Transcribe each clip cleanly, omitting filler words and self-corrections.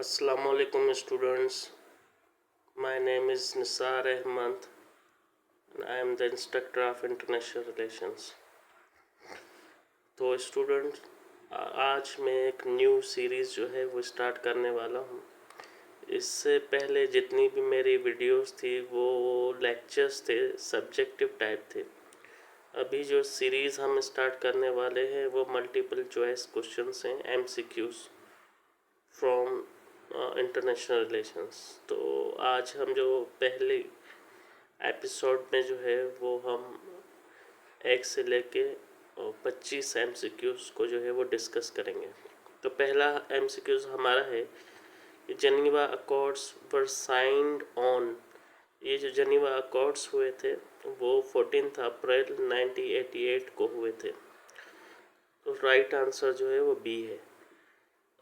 Assalamualaikum students. My name is Nisar Ahmad and I am the instructor of international relations. तो student आज मैं एक new series जो है वो स्टार्ट करने वाला हूँ। इससे पहले जितनी भी मेरी वीडियोस थी वो लेक्चर्स थे, सब्जेक्टिव टाइप थे। अभी जो सीरीज़ हम स्टार्ट करने वाले हैं वो मल्टीपल चॉइस क्वेश्चंस हैं, MCQs फ्रॉम इंटरनेशनल रिलेशंस। तो आज हम जो पहले एपिसोड में जो है वो हम 1 से लेके 25 MCQs को जो है वो डिस्कस करेंगे। तो पहला MCQs हमारा है कि Geneva accords were signed on. ये जो जेनीवा अकॉर्ड्स हुए थे वो 14 अप्रैल 1988 को हुए थे। तो राइट आंसर जो है वो बी है।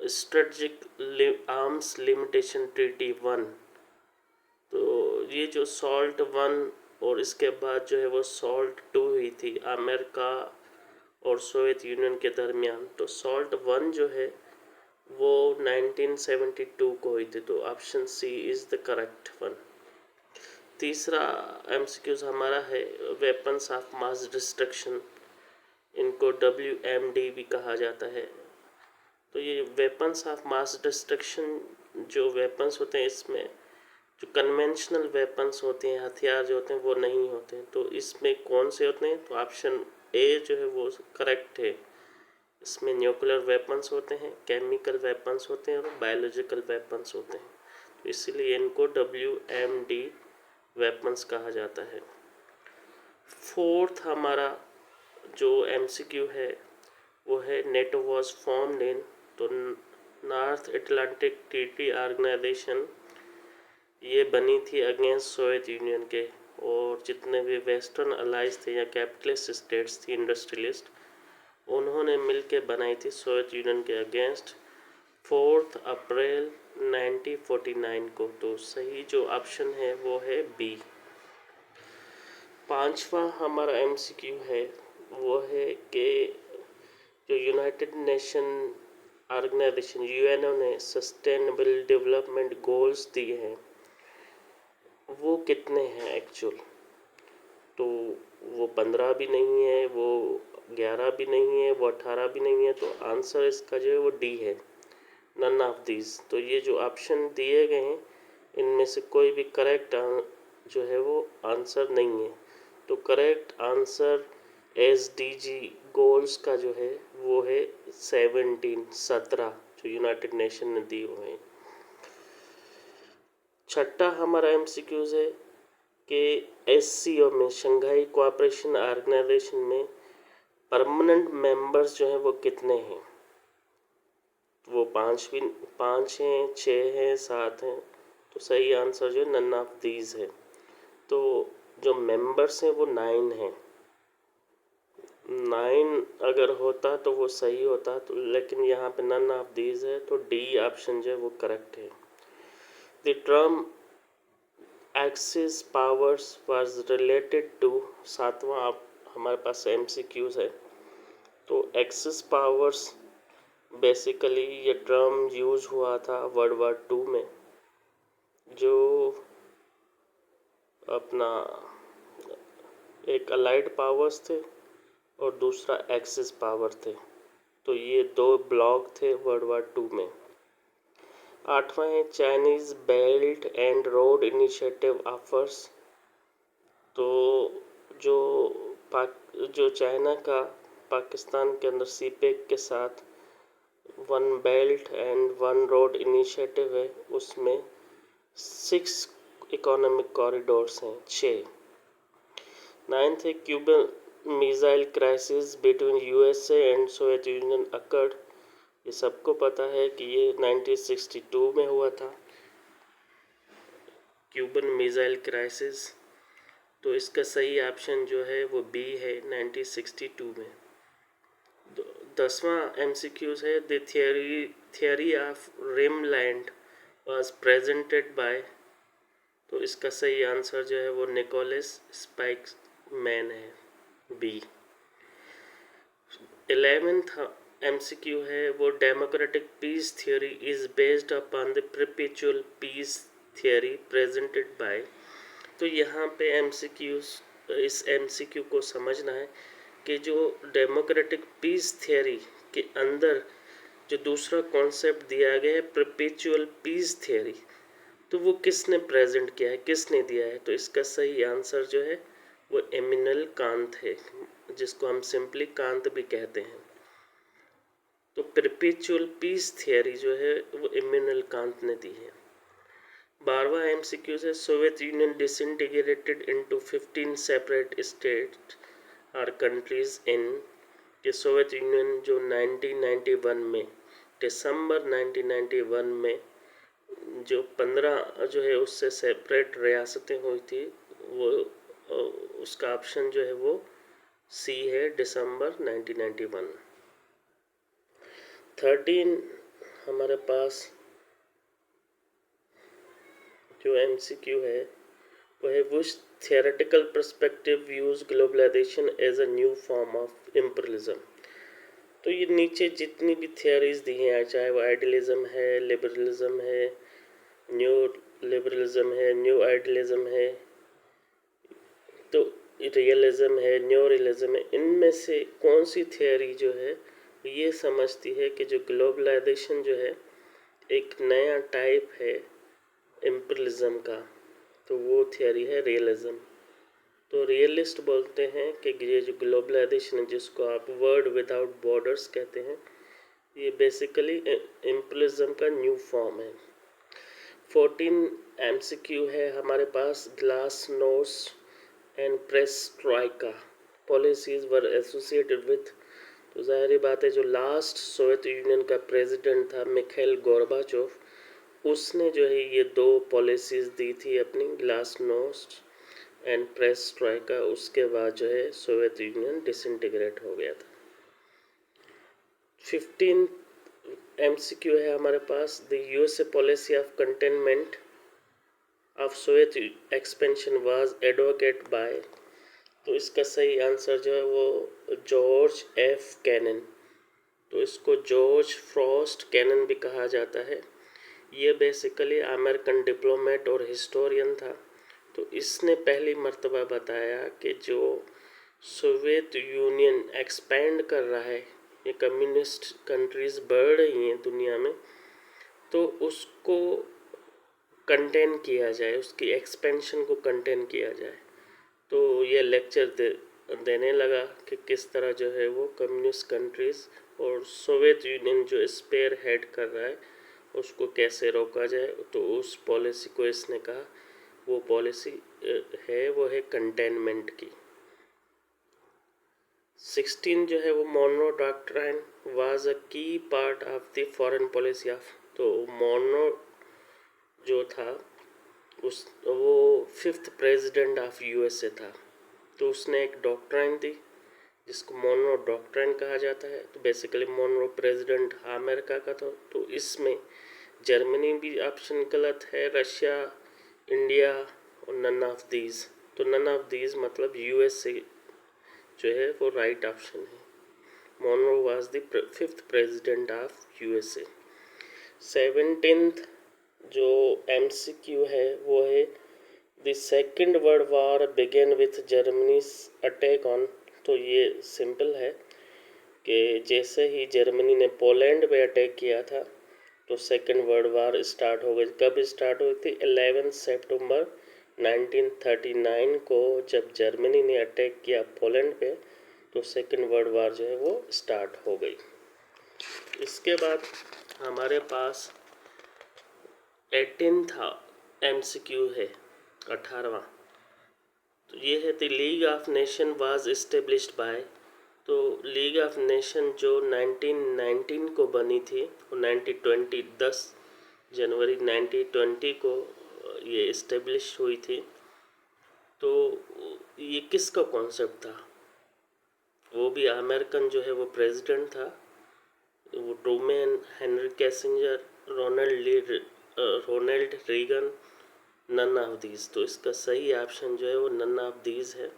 Strategic arms limitation treaty 1। तो ये जो सॉल्ट 1 और इसके बाद जो है वो सॉल्ट 2 हुई थी अमेरिका और सोवियत यूनियन के दरमियान। तो सॉल्ट 1 जो है वो 1972 को हुई थी। तो option C is the correct one. तीसरा MCQs हमारा है वेपन्स ऑफ मास डिस्ट्रक्शन। इनको WMD भी कहा जाता है। तो ये वेपन्स ऑफ मास डिस्ट्रक्शन जो वेपन्स होते हैं इसमें जो कन्वेंशनल वेपन्स होते हैं, हथियार जो होते हैं वो नहीं होते हैं। तो इसमें कौन से होते हैं? तो ऑप्शन ए जो है वो करेक्ट है। इसमें न्यूक्लियर वेपन्स होते हैं, केमिकल वेपन्स होते हैं और बायोलॉजिकल वेपन्स होते हैं। तो इसीलिए इनको WMD वेपन्स कहा जाता है। फोर्थ हमारा जो MCQ है वो है नेटो वॉज फॉर्म्ड इन। तो नॉर्थ अटलांटिक ट्रीटी ऑर्गेनाइजेशन ये बनी थी अगेंस्ट सोवियत यूनियन के, और जितने भी वेस्टर्न अलाइज थे या कैपिटलिस्ट स्टेट्स थी, इंडस्ट्रियलिस्ट, उन्होंने मिलके बनाई थी सोवियत यूनियन के अगेंस्ट 4 अप्रैल 1949 को। तो सही जो ऑप्शन है वो है बी। पांचवा हमारा MCQ है वो है कि जो यूनाइटेड नेशन ऑर्गेनाइजेशन UNO ने सस्टेनेबल डेवलपमेंट गोल्स दिए हैं वो कितने हैं एक्चुअल? तो वो 15 भी नहीं है, वो 11 भी नहीं है, वो 18 भी नहीं है। तो आंसर इसका जो है वो डी है, नन ऑफ दीज। तो ये जो ऑप्शन दिए गए हैं इनमें से कोई भी करेक्ट जो है वो आंसर नहीं है। तो करेक्ट आंसर SDG गोल्स का जो है वो है 17 जो यूनाइटेड नेशन ने दिए हुए हैं। छठा हमारा MCQs है कि SCO में, शंघाई कोऑपरेशन ऑर्गेनाइजेशन में परमानेंट मेंबर्स जो हैं वो कितने हैं? वो 5 हैं, 6 हैं, 7 हैं। तो सही आंसर जो है नन ऑफ दीज है। तो जो मेंबर्स हैं वो 9 हैं। 9 अगर होता तो वो सही होता, तो लेकिन यहाँ पे नन ऑफ दीज है। तो डी ऑप्शन जो है वो करेक्ट है। The term axis powers was related to. सातवां आप हमारे पास MCQs है। तो एक्सिस पावर्स बेसिकली ये टर्म यूज हुआ था वर्ल्ड वार 2 में। जो अपना एक अलाइड पावर्स थे और दूसरा एक्सिस पावर थे। तो ये 2 ब्लॉक थे वर्ल्ड वार 2 में। आठवां है Chinese belt and road initiative offers. तो जो चाइना का पाकिस्तान के अंदर CPEC के साथ 1 बेल्ट एंड 1 रोड इनिशिएटिव है, उसमें 6 इकोनॉमिक कॉरिडोर्स हैं, 6। 9th है Cuban missile crisis between USA and Soviet union occurred. ये सबको पता है कि ये 1962 में हुआ था, क्यूबन मिसाइल क्राइसिस। तो इसका सही ऑप्शन जो है वो बी है, 1962 में। 10वां MCQs है the theory of rimland was presented by. तो इसका सही आंसर जो है वो निकोलस स्पाइक्स मैन है, बी। 11th एमसीक्यू है वो democratic peace theory is based upon the perpetual peace theory presented by. तो यहाँ पे इस एमसीक्यू को समझना है कि जो डेमोक्रेटिक पीस थियोरी के अंदर जो दूसरा कॉन्सेप्ट दिया गया है परपेचुअल पीस थियोरी, तो वो किसने प्रेजेंट किया है, किसने दिया है? तो इसका सही आंसर जो है वो इमैनुअल कांत है, जिसको हम सिंपली कांत भी कहते हैं। तो परपेचुअल पीस थियोरी जो है वो इमैनुअल कांत ने दी है। 12वां एमसीक्यू है Soviet union disintegrated into 15 separate state और कंट्रीज इन। कि सोवियत यूनियन जो 1991 में दिसंबर 1991 में जो 15 जो है उससे सेपरेट रियासतें हुई थी, वो उसका ऑप्शन जो है वो सी है, दिसंबर 1991। 13 हमारे पास जो एमसीक्यू है वो है which theoretical perspective views globalization as a new form of imperialism. तो ये नीचे जितनी भी थियोरीज दी हैं, चाहे वो आइडियलिज्म है, लिबरलिज्म है, न्यू लिबरलिज्म है, न्यू आइडियलिज्म है, तो रियलिज्म है, न्यू रियलिज्म है, इनमें से कौन सी थियोरी जो है ये समझती है कि जो ग्लोबलाइजेशन जो है एक नया टाइप है इम्पीरियलिज्म का, तो वो थियोरी है रियलिज्म। तो रियलिस्ट बोलते हैं कि ये जो ग्लोबलाइजेशन है, जिसको आप वर्ल्ड विदाउट बॉर्डर्स कहते हैं, ये बेसिकली इम्पीरियलिज्म का न्यू फॉर्म है। 14 एमसीक्यू है हमारे पास glasnost and perestroika policies were associated with. तो ज़ाहिर बात है जो लास्ट सोवियत यूनियन का प्रेसिडेंट था मिखाइल गोर्बाचोव, उसने जो है ये दो पॉलिसीज़ दी थी अपनी, ग्लासनोस्ट एंड पेरेस्ट्रोइका। उसके बाद जो है सोवियत यूनियन डिसइंटीग्रेट हो गया था। 15 एमसीक्यू है हमारे पास the USA policy of containment of Soviet expansion was advocate by. तो इसका सही आंसर जो है वो जॉर्ज एफ कैनन। तो इसको जॉर्ज फ्रॉस्ट कैनन भी कहा जाता है। ये बेसिकली अमेरिकन डिप्लोमेट और हिस्टोरियन था। तो इसने पहली मर्तबा बताया कि जो सोवियत यूनियन एक्सपैंड कर रहा है, ये कम्युनिस्ट कंट्रीज़ बढ़ रही हैं दुनिया में, तो उसको कंटेन किया जाए, उसकी एक्सपेंशन को कंटेन किया जाए। तो ये लेक्चर देने लगा कि किस तरह जो है वो कम्युनिस्ट कंट्रीज़ और सोवियत यूनियन जो स्पेयर हेड कर रहा है उसको कैसे रोका जाए। तो उस पॉलिसी को इसने कहा, वो पॉलिसी है वो है कंटेनमेंट की। 16 जो है वो मोनरो डॉक्ट्राइन वाज अ की part of the foreign policy of. तो मोनरो जो था वो 5th प्रेसिडेंट ऑफ यूएसए था। तो उसने एक डॉक्ट्राइन दी जिसको मोनरो डॉक्ट्राइन कहा जाता है। तो बेसिकली मोनरो प्रेसिडेंट अमेरिका का था। तो इसमें जर्मनी भी ऑप्शन गलत है, रशिया, इंडिया और नन ऑफ दीज। तो नन ऑफ दीज मतलब यूएसए जो है वो राइट ऑप्शन है। Monroe was the 5th president of USA. 17th जो एमसीक्यू है वो है the second world war began with Germany's attack on. तो ये सिंपल है कि जैसे ही जर्मनी ने पोलैंड पे अटैक किया था तो सेकेंड वर्ल्ड वॉर स्टार्ट हो गई। कब स्टार्ट हुई थी? 11 सितंबर 1939 को जब जर्मनी ने अटैक किया पोलैंड पे, तो सेकेंड वर्ल्ड वॉर जो है वो स्टार्ट हो गई। इसके बाद हमारे पास 18वां एमसीक्यू है, 18वां। तो ये है the league of nation was established bye. तो लीग ऑफ नेशन जो 1919 को बनी थी वो 10 जनवरी 1920 को ये इस्टेब्लिश हुई थी। तो ये किसका कॉन्सेप्ट था? वो भी अमेरिकन जो है वो प्रेसिडेंट था, वो Truman, Henry Kissinger, Ronald Reagan, none of these. तो इसका सही ऑप्शन जो है वो नन ऑफ दीज है।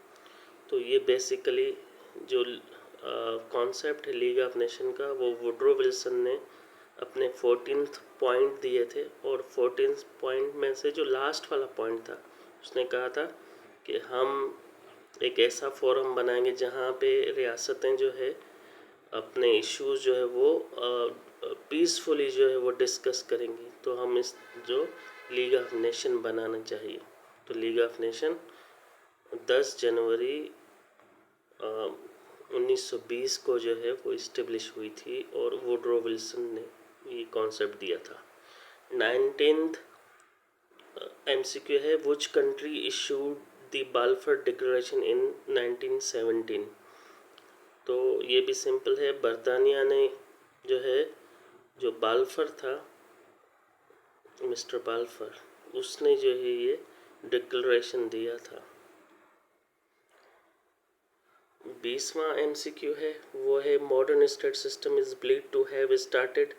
तो ये बेसिकली जो कॉन्सेप्ट है लीग ऑफ नेशन का, वो वुड्रो विल्सन ने अपने 14th पॉइंट दिए थे, और 14th पॉइंट में से जो लास्ट वाला पॉइंट था उसने कहा था कि हम एक ऐसा फोरम बनाएंगे जहाँ पे रियासतें जो है अपने इश्यूज जो है वो पीसफुली जो है वो डिस्कस करेंगी। तो हम इस जो लीग ऑफ नेशन बनाना चाहिए। तो लीग ऑफ नेशन 10 जनवरी 1920 को जो है वो इस्टेब्लिश हुई थी, और वुड्रो विल्सन ने ये कॉन्सेप्ट दिया था। 19th MCQ है, which country issued the Balfour Declaration in 1917। तो ये भी सिंपल है, बरतानिया ने जो है, जो बाल्फर था, मिस्टर बाल्फर, उसने जो है ये डिक्लेरेशन दिया था। 20वां MCQ है, वो है modern state system is believed to have started.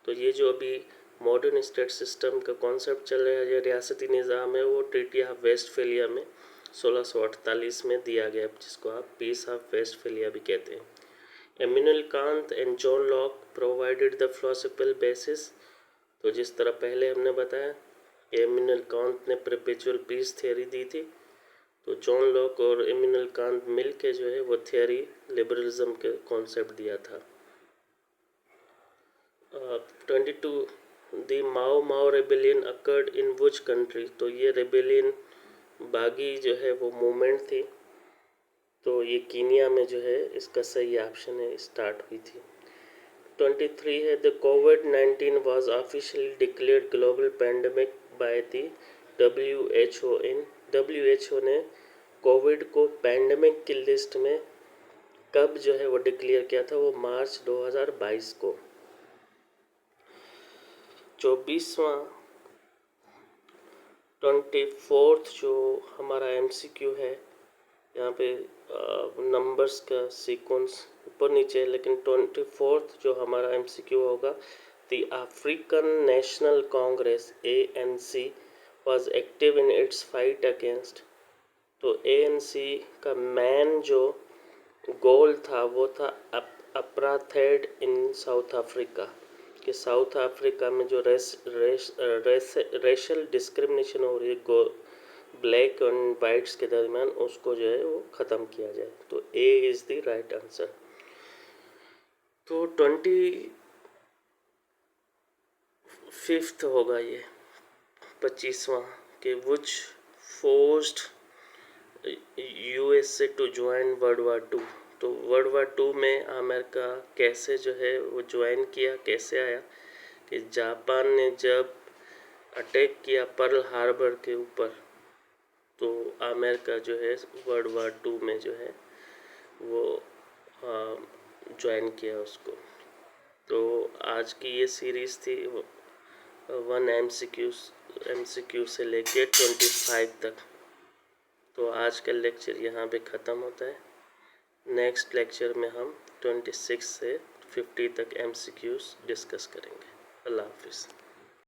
तो ये जो अभी मॉडर्न स्टेट सिस्टम का कॉन्सेप्ट चल रहा है, जो रियासती निज़ाम है, वो ट्रीटी ऑफ वेस्टफेलिया में 1648 में दिया गया, जिसको आप पीस ऑफ वेस्टफेलिया भी कहते हैं। Immanuel Kant and John Locke provided the philosophical basis. तो जिस तरह पहले हमने बताया, इमैनुअल कांत ने परपेचुअल पीस थियोरी दी थी, तो जॉन लॉक और इमैनुअल कांत मिल के जो है वो थियोरी लिबरलिज्म के कॉन्सेप्ट दिया था। 22 the Mao Mao rebellion occurred in which country. तो ये रेबेलियन बागी जो है वो मूवमेंट थी, तो ये कीनिया में जो है, इसका सही ऑप्शन है, स्टार्ट हुई थी। 23 है, the covid was officially declared global pandemic by the WHO in. WHO ने कोविड को पैंडेमिक की लिस्ट में कब जो है वो डिक्लेयर किया था, वो मार्च 2022 को। 24वां 24th जो हमारा MCQ है, यहाँ पे नंबर्स का सीक्वेंस ऊपर नीचे है, लेकिन 24th जो हमारा MCQ होगा, the African national Congress ANC was active in its fight against. तो ANC का मेन जो गोल था वो था अपार्थाइड इन साउथ अफ्रीका, कि साउथ अफ्रीका में जो रेशल डिस्क्रिमिनेशन हो रही है ब्लैक एंड वाइट्स के दरमियान, उसको जो है वो ख़त्म किया जाए। तो A is the right answer. तो 25th होगा ये, 25वां, कि which forced USA to join world war 2। तो वर्ल्ड वार 2 में अमेरिका कैसे जो है वो ज्वाइन किया, कैसे आया, कि जापान ने जब अटैक किया पर्ल हार्बर के ऊपर, तो अमेरिका जो है वर्ल्ड वार 2 में जो है वो ज्वाइन किया उसको। तो आज की ये सीरीज़ थी 1 MCQ से लेके 25 तक। तो आज का लेक्चर यहाँ पे ख़त्म होता है। नेक्स्ट लेक्चर में हम 26 से 50 तक MCQs डिस्कस करेंगे। अल्लाह हाफिज़।